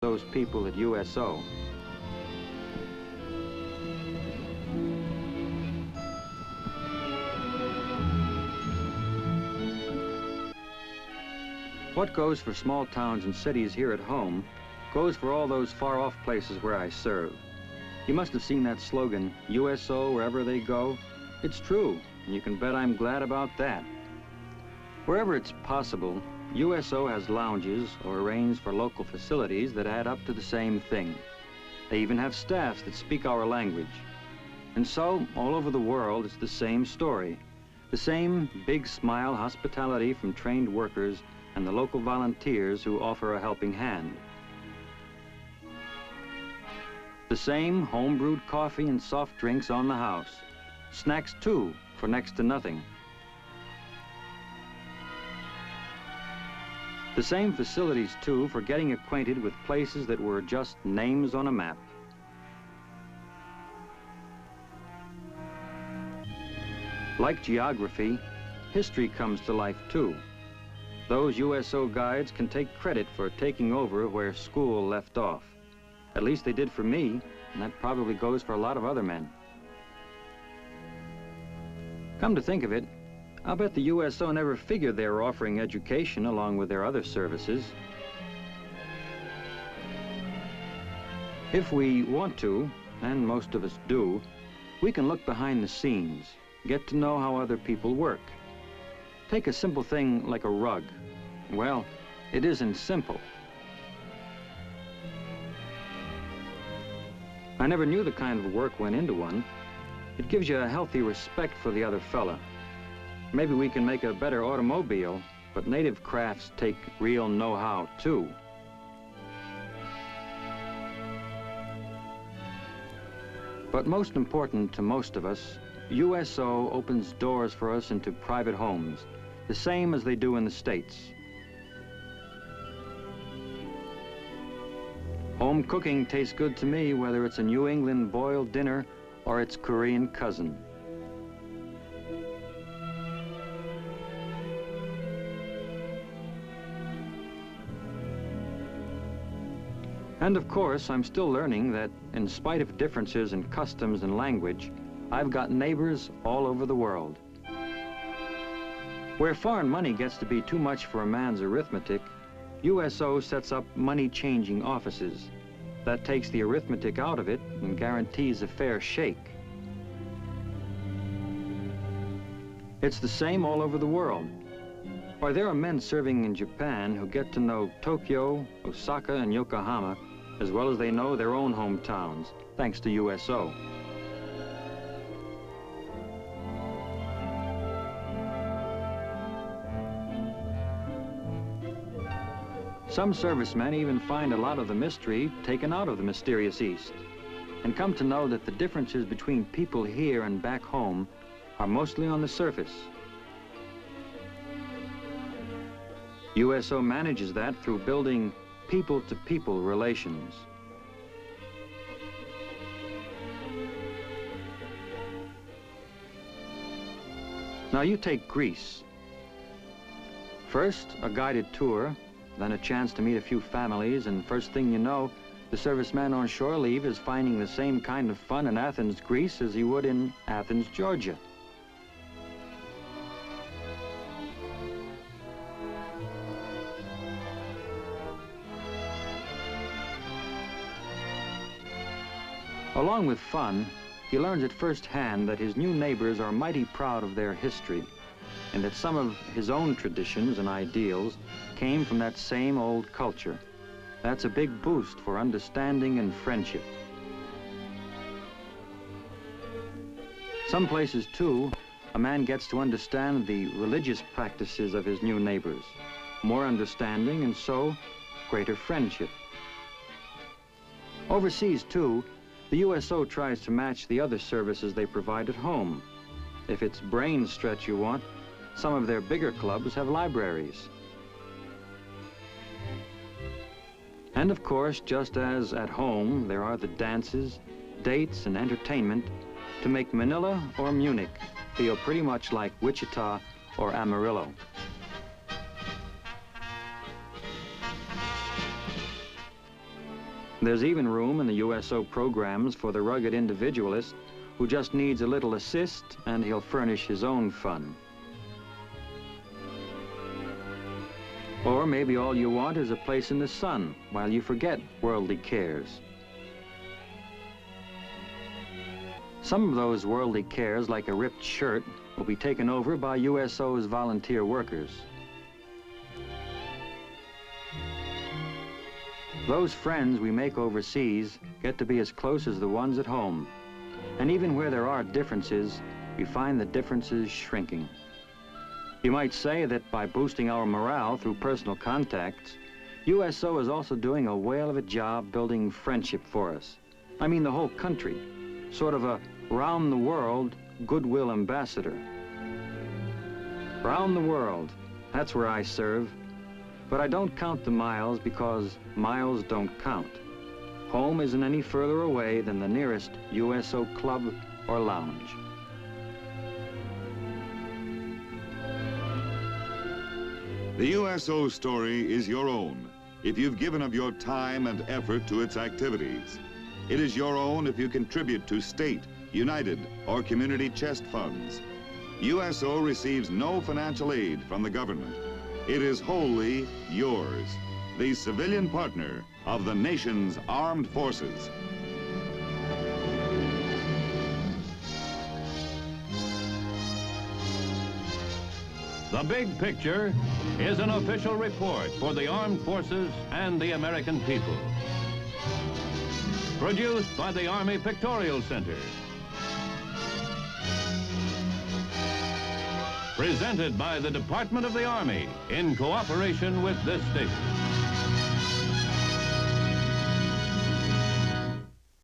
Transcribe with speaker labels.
Speaker 1: those people at USO. What goes for small towns and cities here at home goes for all those far-off places where I serve. You must have seen that slogan, USO wherever they go. It's true, and you can bet I'm glad about that. Wherever it's possible, USO has lounges or arranged for local facilities that add up to the same thing. They even have staffs that speak our language. And so, all over the world, it's the same story. The same big smile hospitality from trained workers and the local volunteers who offer a helping hand. The same home-brewed coffee and soft drinks on the house. Snacks, too, for next to nothing. The same facilities, too, for getting acquainted with places that were just names on a map. Like geography, history comes to life, too. Those USO guides can take credit for taking over where school left off. At least they did for me, and that probably goes for a lot of other men. Come to think of it, I'll bet the USO never figured they were offering education along with their other services. If we want to, and most of us do, we can look behind the scenes, get to know how other people work. Take a simple thing like a rug. Well, it isn't simple. I never knew the kind of work went into one. It gives you a healthy respect for the other fella. Maybe we can make a better automobile, but native crafts take real know-how, too. But most important to most of us, USO opens doors for us into private homes, the same as they do in the States. Home cooking tastes good to me, whether it's a New England boiled dinner or its Korean cousin. And of course, I'm still learning that in spite of differences in customs and language, I've got neighbors all over the world. Where foreign money gets to be too much for a man's arithmetic, USO sets up money-changing offices. That takes the arithmetic out of it and guarantees a fair shake. It's the same all over the world. Why, there are men serving in Japan who get to know Tokyo, Osaka, and Yokohama as well as they know their own hometowns, thanks to USO. Some servicemen even find a lot of the mystery taken out of the mysterious East, and come to know that the differences between people here and back home are mostly on the surface. USO manages that through building people-to-people relations. Now you take Greece. First, a guided tour, then a chance to meet a few families, and first thing you know, the serviceman on shore leave is finding the same kind of fun in Athens, Greece as he would in Athens, Georgia. Along with fun, he learns at first hand that his new neighbors are mighty proud of their history, and that some of his own traditions and ideals came from that same old culture. That's a big boost for understanding and friendship. Some places, too, a man gets to understand the religious practices of his new neighbors. More understanding, and so, greater friendship. Overseas, too, the USO tries to match the other services they provide at home. If it's brain stretch you want, some of their bigger clubs have libraries. And of course, just as at home, there are the dances, dates, and entertainment to make Manila or Munich feel pretty much like Wichita or Amarillo. There's even room in the USO programs for the rugged individualist who just needs a little assist and he'll furnish his own fun. Or maybe all you want is a place in the sun while you forget worldly cares. Some of those worldly cares, like a ripped shirt, will be taken over by USO's volunteer workers. Those friends we make overseas get to be as close as the ones at home. And even where there are differences, we find the differences shrinking. You might say that by boosting our morale through personal contacts, USO is also doing a whale of a job building friendship for us. I mean the whole country, sort of a round-the-world goodwill ambassador. Round the world, that's where I serve. But I don't count the miles because miles don't count. Home isn't any further away than the nearest USO club or lounge.
Speaker 2: The USO story is your own if you've given of your time and effort to its activities. It is your own if you contribute to state, United, or community chest funds. USO receives no financial aid from the government. It is wholly yours, the civilian partner of the nation's armed forces.
Speaker 3: The Big Picture is an official report for the armed forces and the American people. Produced by the Army Pictorial Center. Presented by the Department of the Army in cooperation with this station.